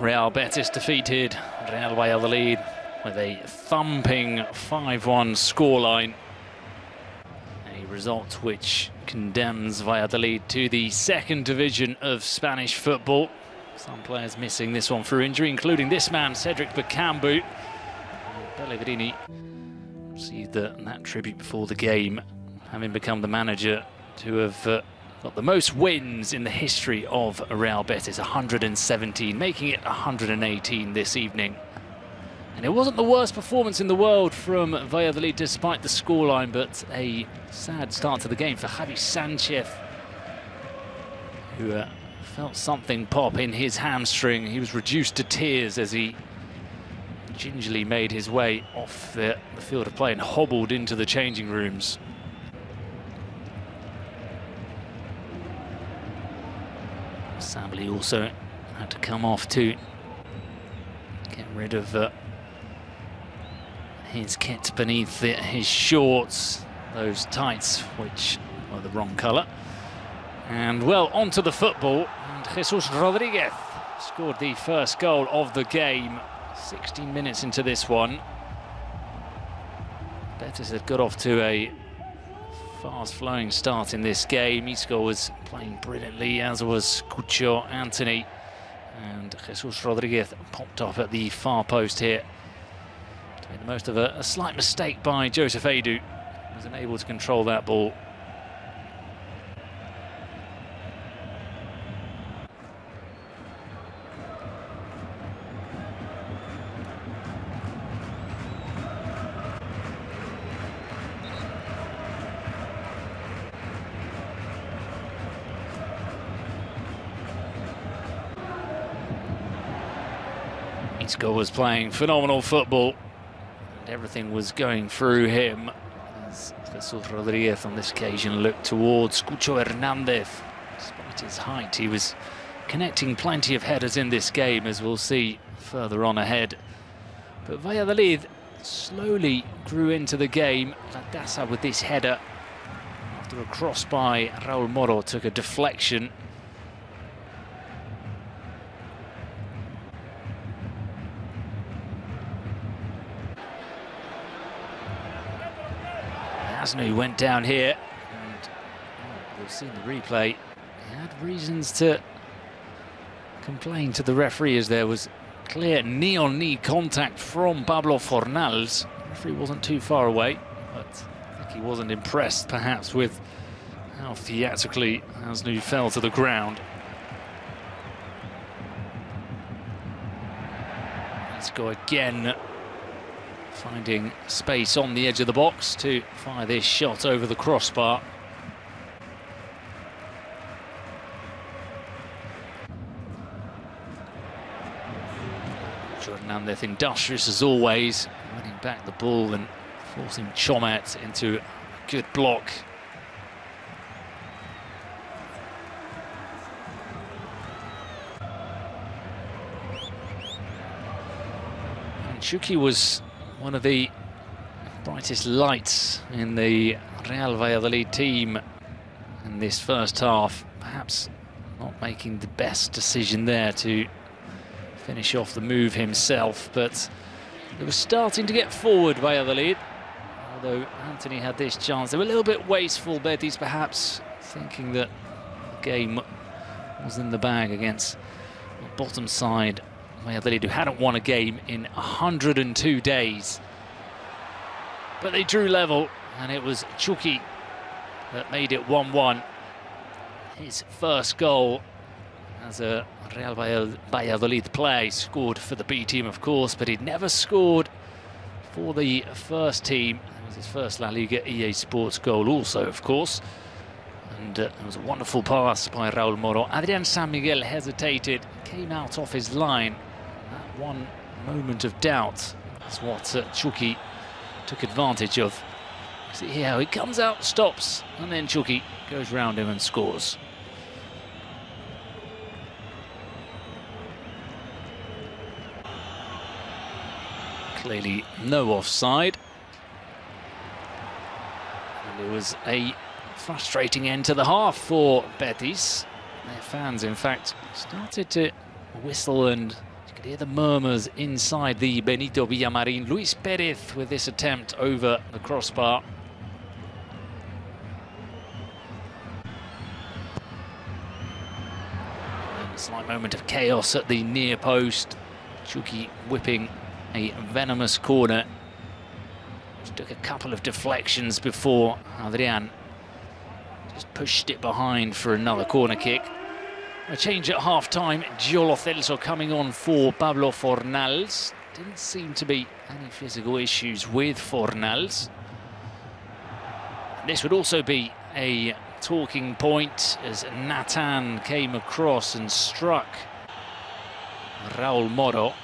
Real Betis defeated Real Valladolid with a thumping 5-1 scoreline. A result which condemns Valladolid to the second division of Spanish football. Some players missing this one through injury, including this man, Cedric Bakambu. Pellegrini received that tribute before the game, having become the manager to have got the most wins in the history of Real Betis, 117, making it 118 this evening. And it wasn't the worst performance in the world from Valladolid despite the scoreline, but a sad start to the game for Javi Sanchez, who felt something pop in his hamstring. He was reduced to tears as he gingerly made his way off the field of play and hobbled into the changing rooms. Sabli also had to come off to get rid of his kit beneath his shorts, those tights which were the wrong colour. And well, onto the football, and Jesus Rodriguez scored the first goal of the game 16 minutes into this one. Betis had got off to a fast-flowing start in this game. Isco was playing brilliantly, as was Cucho Anthony, and Jesus Rodriguez popped up at the far post here to make the most of a slight mistake by Joseph Edu. He was unable to control that ball. Isco was playing phenomenal football, and everything was going through him as Jesus Rodriguez on this occasion looked towards Cucho Hernandez. Despite his height, he was connecting plenty of headers in this game, as we'll see further on ahead. But Valladolid slowly grew into the game. Ladasa with this header after a cross by Raúl Moro took a deflection. He went down here, and we've seen the replay. He had reasons to complain to the referee, as there was clear knee-on-knee contact from Pablo Fornals. The referee wasn't too far away, but I think he wasn't impressed perhaps with how theatrically Asnu fell to the ground. Let's go again, finding space on the edge of the box to fire this shot over the crossbar. Hernandez industrious as always, winning back the ball and forcing Chomet into a good block. And Chucky was one of the brightest lights in the Real Valladolid team in this first half. Perhaps not making the best decision there to finish off the move himself, but they were starting to get forward, Valladolid. Although Anthony had this chance, they were a little bit wasteful, Betis perhaps, thinking that the game was in the bag against the bottom side Valladolid, who hadn't won a game in 102 days. But they drew level, and it was Chucky that made it 1-1. His first goal as a Real Valladolid player. Scored for the B team, of course, but he'd never scored for the first team. It was his first LaLiga EA Sports goal also, of course. And it was a wonderful pass by Raúl Moro. Adrián San Miguel hesitated, came out off his line. That one moment of doubt is what Chucky took advantage of. See here how he comes out, stops, and then Chucky goes round him and scores. Clearly no offside. And it was a frustrating end to the half for Betis. Their fans, in fact, started to whistle and could hear the murmurs inside the Benito Villamarin. Luis Perez with this attempt over the crossbar. And a slight moment of chaos at the near post. Chucky whipping a venomous corner. Which took a couple of deflections before Adrian just pushed it behind for another corner kick. A change at half-time. Gio Lo Celso coming on for Pablo Fornals. Didn't seem to be any physical issues with Fornals. This would also be a talking point as Nathan came across and struck Raul Moro.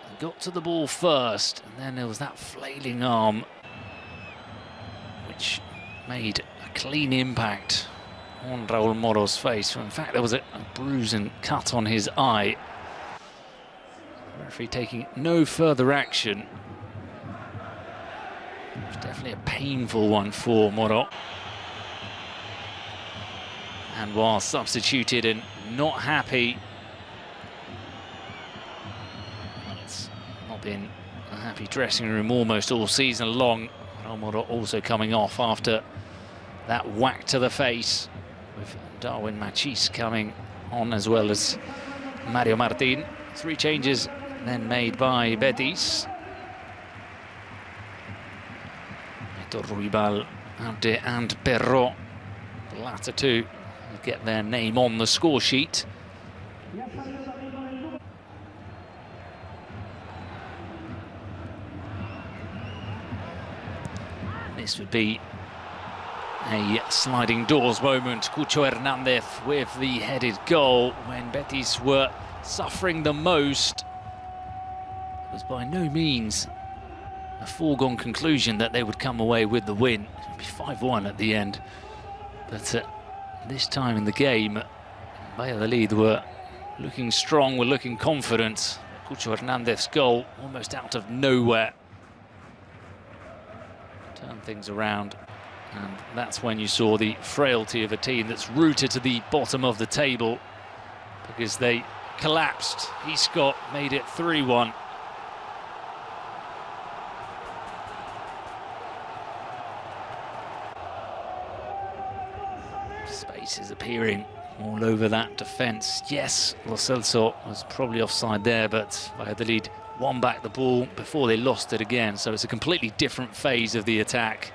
He got to the ball first, and then there was that flailing arm which made a clean impact on Raul Moro's face. In fact, there was a bruise and cut on his eye. The referee taking no further action. It was definitely a painful one for Moro. And while substituted and not happy, well, it's not been a happy dressing room almost all season long. Raul Moro also coming off after that whack to the face, with Darwin Machis coming on as well as Mario Martin. 3 changes then made by Betis. Aitor Ruibal, Abde and Perrot, the latter two get their name on the score sheet. This would be a sliding doors moment. Cucho Hernandez with the headed goal when Betis were suffering the most. It was by no means a foregone conclusion that they would come away with the win. It would be 5-1 at the end. But this time in the game, Valladolid were looking strong, were looking confident. Cucho Hernandez's goal almost out of nowhere turned things around. And that's when you saw the frailty of a team that's rooted to the bottom of the table, because they collapsed. Isco made it 3-1. Spaces appearing all over that defence. Yes, Lo Celso was probably offside there, but Valladolid won back the ball before they lost it again. So it's a completely different phase of the attack.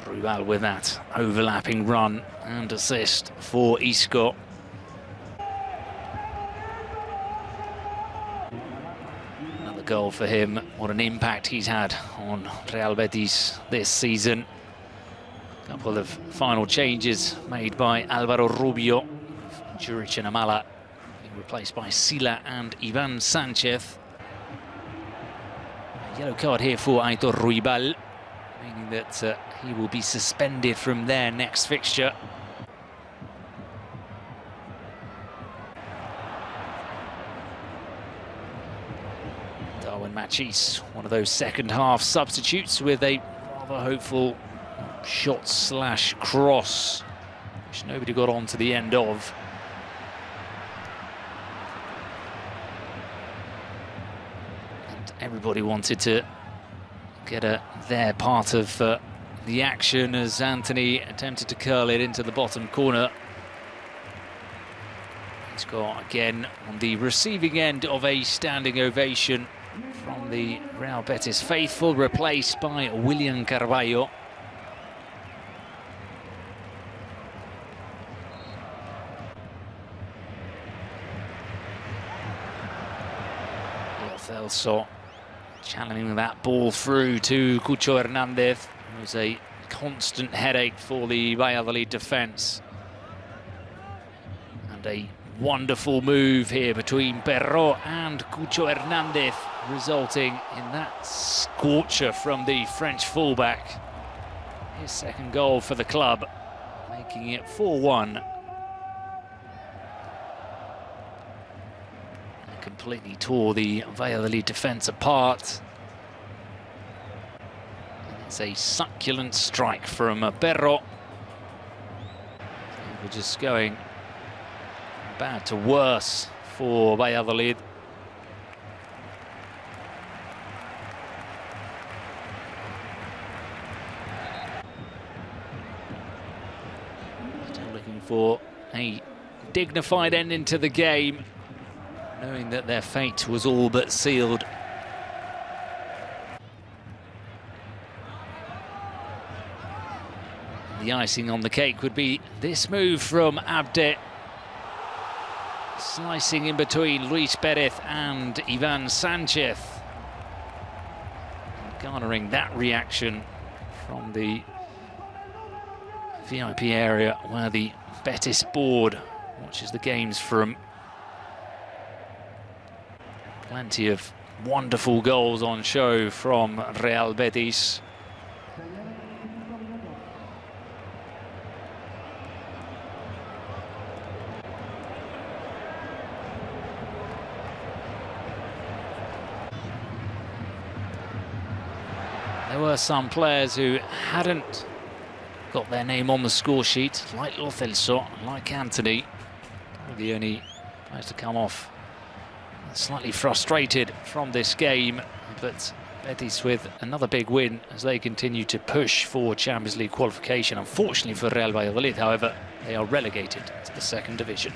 Ruibal with that overlapping run and assist for Isco. Another goal for him. What an impact he's had on Real Betis this season. A couple of final changes made by Alvaro Rubio. Juric and Amala being replaced by Sila and Ivan Sanchez. A yellow card here for Aitor Ruibal, meaning that he will be suspended from their next fixture. Darwin Machis, one of those second half substitutes with a rather hopeful shot/cross, which nobody got on to the end of. And everybody wanted to get their part of the action as Anthony attempted to curl it into the bottom corner. He's got again on the receiving end of a standing ovation from the Real Betis faithful, replaced by William Carvalho. Lo Celso channeling that ball through to Cucho Hernandez. It was a constant headache for the Valladolid defence. And a Wonderful move here between Perro and Cucho Hernandez, resulting in that scorcher from the French fullback. His second goal for the club, making it 4-1. Completely tore the Valladolid defence apart. And it's a succulent strike from Perro. We're just going bad to worse for Valladolid. Still looking for a dignified ending to the game, knowing that their fate was all but sealed. The icing on the cake would be this move from Abde, slicing in between Luis Perez and Ivan Sanchez, garnering that reaction from the VIP area where the Betis board watches the games from. Plenty of wonderful goals on show from Real Betis. There were some players who hadn't got their name on the score sheet, like Lo Celso, like Anthony. The only players to come off slightly frustrated from this game, but Betis with another big win as they continue to push for Champions League qualification. Unfortunately for Real Valladolid, however, they are relegated to the second division.